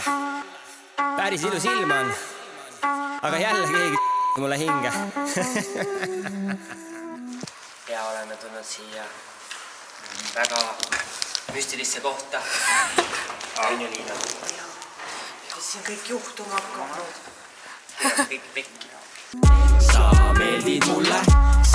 sulle. Päris ilus ilm on. Aga jälle keegi mulle hinge. Ja oleme tulnud siia väga müstilisse kohta. On ju Liina? Siin kõik juhtuma hakkanud. Kõik pekki. Sa meeldid mulle,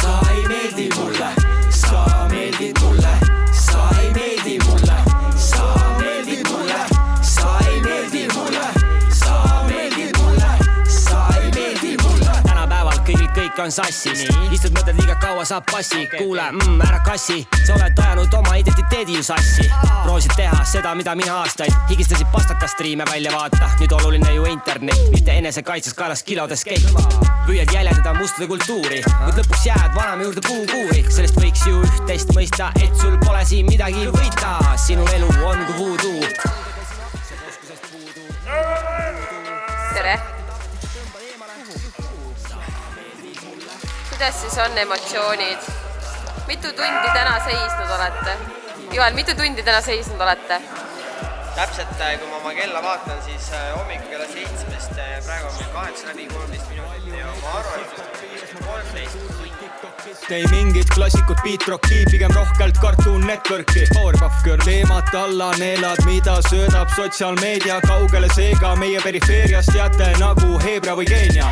sa ei meeldi mulle. Sa meeldid mulle, sa ei meeldi mulle. Sa meeldid mulle, sa ei meeldi mulle. Sa meeldid mulle, sa ei meeldi mulle. Tänapäeval kõigil kõik on sassis. Istud mõtled liiga kaua saab passi. Kuule, ära kassi. Sa oled ajanud oma identiteedi ju sassi. Proosid teha seda, mida mina aastaid higistasid pastaka striime välja vaata. Nüüd oluline ju internet, mitte enesekaitses kaelas kilodes keik. Püüad jäljendada mustade kultuuri, kuid lõpuks jääd vaname juurde puukuuri. Sellest võiks ju üht-teist mõista, et sul pole siin midagi võita. Sinu elu on kui voodoo. Tere! Kuidas siis on emotsioonid? Mitu tundi täna seisnud olete? Joel, mitu tundi täna seisnud olete? Täpselt, kui ma oma kella vaatan, siis hommikul kella 7-st, praegu on meil 8:13 minutit ja ma arvan, et 13 tundi. Ei mingit klassikut beat-rocki, pigem rohkelt Cartoon Networki. Powerpuff-Girl teemat alla neelad, mida söödab sotsiaalmeedia kaugele seega meie perifeeriast jääte nagu Hebra või Keenia.